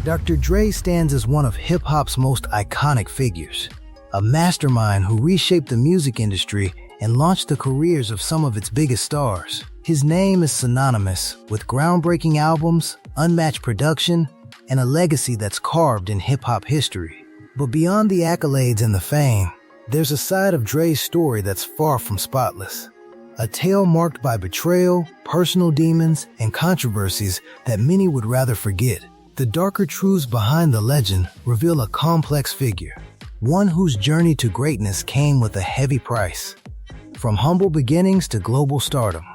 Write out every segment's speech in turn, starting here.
Dr. Dre stands as one of hip-hop's most iconic figures, a mastermind who reshaped the music industry and launched the careers of some of its biggest stars. His name is synonymous with groundbreaking albums, unmatched production, and a legacy that's carved in hip-hop history. But beyond the accolades and the fame, there's a side of Dre's story that's far from spotless. A tale marked by betrayal, personal demons, and controversies that many would rather forget. The darker truths behind the legend reveal a complex figure, one whose journey to greatness came with a heavy price. From humble beginnings to global stardom,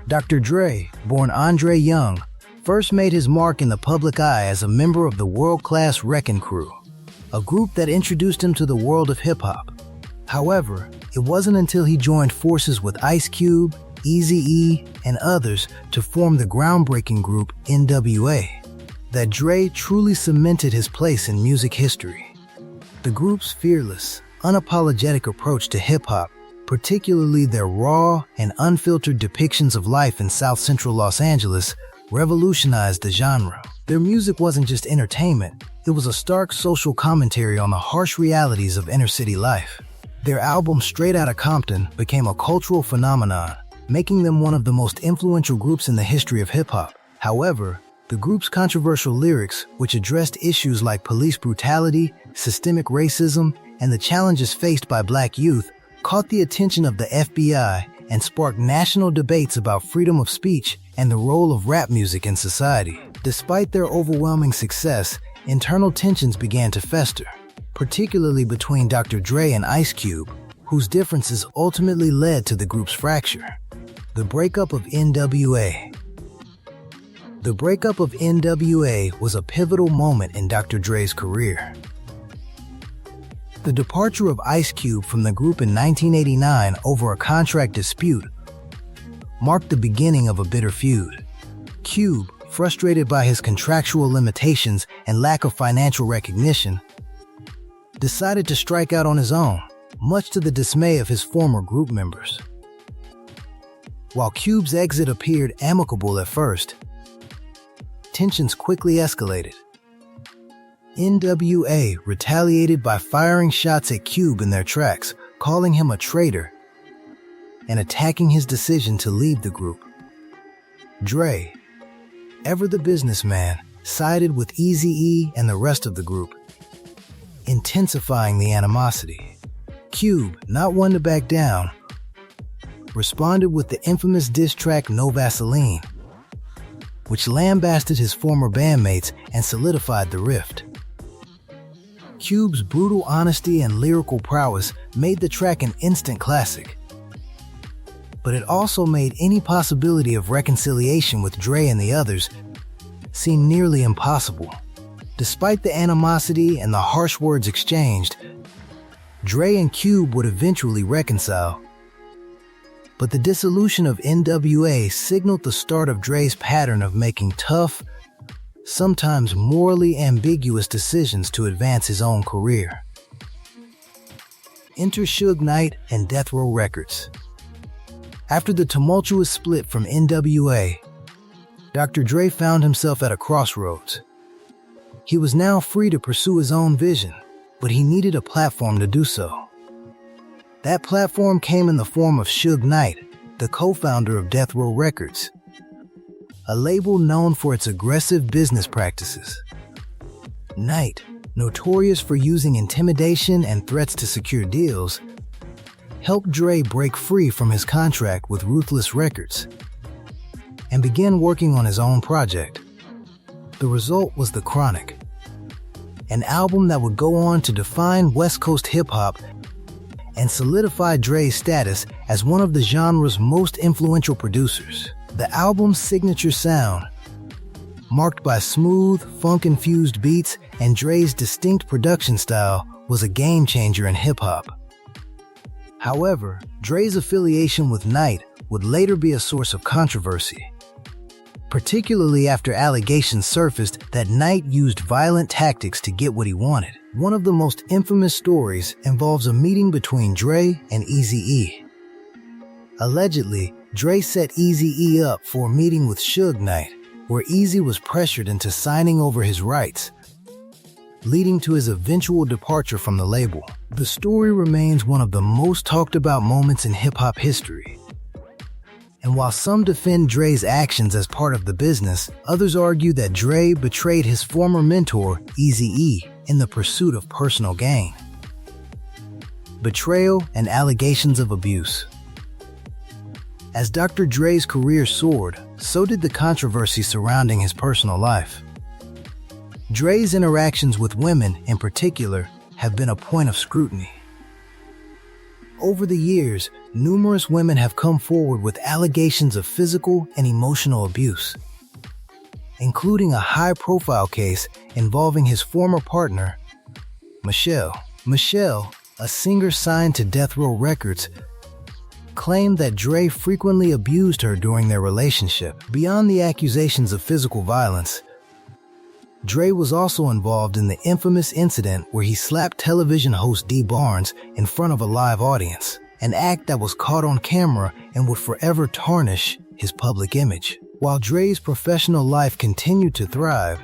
Dr. Dre, born Andre Young, first made his mark in the public eye as a member of the world-class Wrecking Crew, a group that introduced him to the world of hip-hop. However, it wasn't until he joined forces with Ice Cube, Eazy-E, and others to form the groundbreaking group N.W.A. that Dre truly cemented his place in music history. The group's fearless, unapologetic approach to hip-hop, particularly their raw and unfiltered depictions of life in South Central Los Angeles, revolutionized the genre. Their music wasn't just entertainment, it was a stark social commentary on the harsh realities of inner-city life. Their album Straight Outta Compton became a cultural phenomenon, making them one of the most influential groups in the history of hip-hop. However, the group's controversial lyrics, which addressed issues like police brutality, systemic racism, and the challenges faced by black youth, caught the attention of the FBI and sparked national debates about freedom of speech and the role of rap music in society. Despite their overwhelming success, internal tensions began to fester, particularly between Dr. Dre and Ice Cube, whose differences ultimately led to the group's fracture. The breakup of N.W.A. The breakup of N.W.A. was a pivotal moment in Dr. Dre's career. The departure of Ice Cube from the group in 1989 over a contract dispute marked the beginning of a bitter feud. Cube, frustrated by his contractual limitations and lack of financial recognition, decided to strike out on his own, much to the dismay of his former group members. While Cube's exit appeared amicable at first, tensions quickly escalated. N.W.A. retaliated by firing shots at Cube in their tracks, calling him a traitor, and attacking his decision to leave the group. Dre, ever the businessman, sided with Eazy-E and the rest of the group, intensifying the animosity. Cube, not one to back down, responded with the infamous diss track No Vaseline, which lambasted his former bandmates and solidified the rift. Cube's brutal honesty and lyrical prowess made the track an instant classic, but it also made any possibility of reconciliation with Dre and the others seem nearly impossible. Despite the animosity and the harsh words exchanged, Dre and Cube would eventually reconcile. But the dissolution of N.W.A. signaled the start of Dre's pattern of making tough, sometimes morally ambiguous decisions to advance his own career. Enter Suge Knight and Death Row Records. After the tumultuous split from N.W.A., Dr. Dre found himself at a crossroads. He was now free to pursue his own vision, but he needed a platform to do so. That platform came in the form of Suge Knight, the co-founder of Death Row Records, a label known for its aggressive business practices. Knight, notorious for using intimidation and threats to secure deals, helped Dre break free from his contract with Ruthless Records and begin working on his own project. The result was The Chronic, an album that would go on to define West Coast hip-hop and solidify Dre's status as one of the genre's most influential producers. The album's signature sound, marked by smooth, funk-infused beats and Dre's distinct production style, was a game-changer in hip-hop. However, Dre's affiliation with Knight would later be a source of controversy, particularly after allegations surfaced that Knight used violent tactics to get what he wanted. One of the most infamous stories involves a meeting between Dre and Eazy-E. Allegedly, Dre set Eazy-E up for a meeting with Suge Knight, where Eazy was pressured into signing over his rights, leading to his eventual departure from the label. The story remains one of the most talked about moments in hip-hop history. And while some defend Dre's actions as part of the business, others argue that Dre betrayed his former mentor, Eazy-E, in the pursuit of personal gain. Betrayal and allegations of abuse. As Dr. Dre's career soared, so did the controversy surrounding his personal life. Dre's interactions with women, in particular, have been a point of scrutiny. Over the years, numerous women have come forward with allegations of physical and emotional abuse, including a high-profile case involving his former partner, Michelle. Michelle, a singer signed to Death Row Records, claimed that Dre frequently abused her during their relationship. Beyond the accusations of physical violence, Dre was also involved in the infamous incident where he slapped television host Dee Barnes in front of a live audience, an act that was caught on camera and would forever tarnish his public image. While Dre's professional life continued to thrive,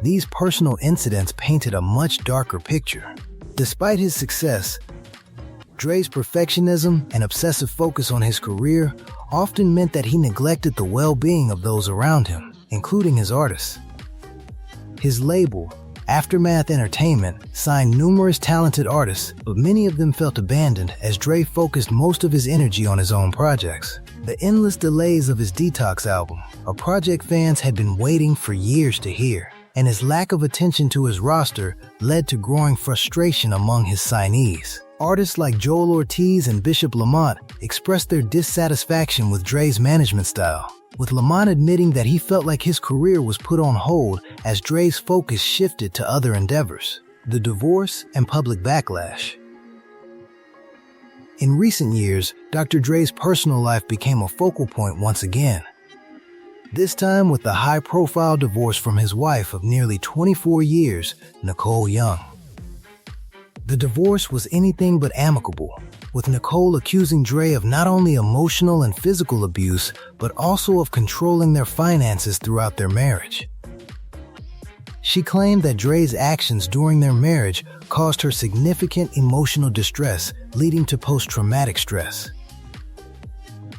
these personal incidents painted a much darker picture. Despite his success, Dre's perfectionism and obsessive focus on his career often meant that he neglected the well-being of those around him, including his artists. His label, Aftermath Entertainment, signed numerous talented artists, but many of them felt abandoned as Dre focused most of his energy on his own projects. The endless delays of his Detox album, a project fans had been waiting for years to hear, and his lack of attention to his roster led to growing frustration among his signees. Artists like Joel Ortiz and Bishop Lamont expressed their dissatisfaction with Dre's management style, with Lamont admitting that he felt like his career was put on hold as Dre's focus shifted to other endeavors. The divorce and public backlash. In recent years, Dr. Dre's personal life became a focal point once again, this time with the high-profile divorce from his wife of nearly 24 years, Nicole Young. The divorce was anything but amicable, with Nicole accusing Dre of not only emotional and physical abuse, but also of controlling their finances throughout their marriage. She claimed that Dre's actions during their marriage caused her significant emotional distress, leading to post-traumatic stress.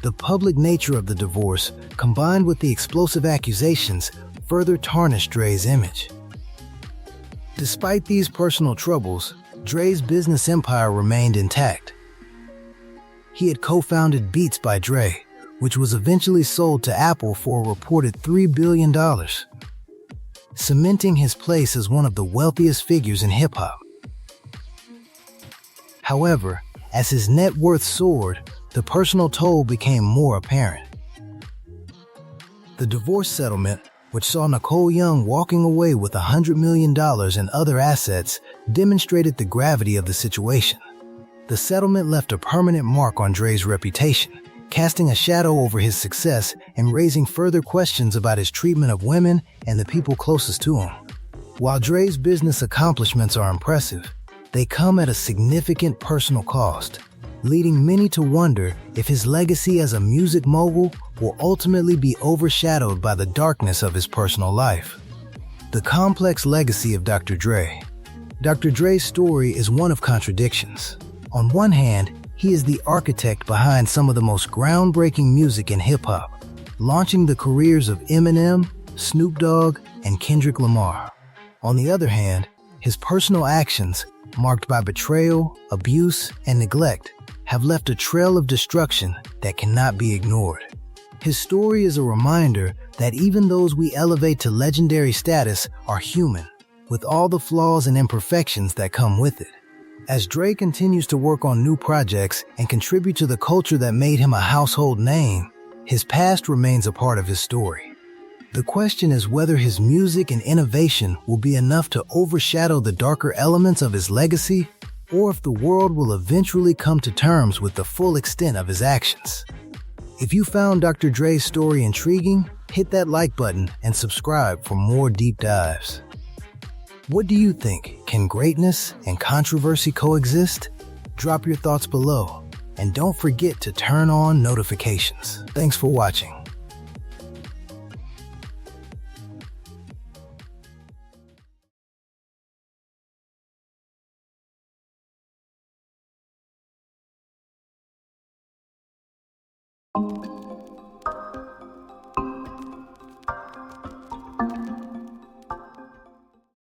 The public nature of the divorce, combined with the explosive accusations, further tarnished Dre's image. Despite these personal troubles, Dre's business empire remained intact. He had co-founded Beats by Dre, which was eventually sold to Apple for a reported $3 billion, cementing his place as one of the wealthiest figures in hip-hop. However, as his net worth soared, the personal toll became more apparent. The divorce settlement, which saw Nicole Young walking away with $100 million and other assets, demonstrated the gravity of the situation. The settlement left a permanent mark on Dre's reputation, casting a shadow over his success and raising further questions about his treatment of women and the people closest to him. While Dre's business accomplishments are impressive, they come at a significant personal cost, leading many to wonder if his legacy as a music mogul will ultimately be overshadowed by the darkness of his personal life. The complex legacy of Dr. Dre. Dr. Dre's story is one of contradictions. On one hand, he is the architect behind some of the most groundbreaking music in hip-hop, launching the careers of Eminem, Snoop Dogg, and Kendrick Lamar. On the other hand, his personal actions, marked by betrayal, abuse, and neglect, have left a trail of destruction that cannot be ignored. His story is a reminder that even those we elevate to legendary status are human, with all the flaws and imperfections that come with it. As Dre continues to work on new projects and contribute to the culture that made him a household name, his past remains a part of his story. The question is whether his music and innovation will be enough to overshadow the darker elements of his legacy, or if the world will eventually come to terms with the full extent of his actions. If you found Dr. Dre's story intriguing, hit that like button and subscribe for more deep dives. What do you think? Can greatness and controversy coexist? Drop your thoughts below, and don't forget to turn on notifications. Thanks for watching.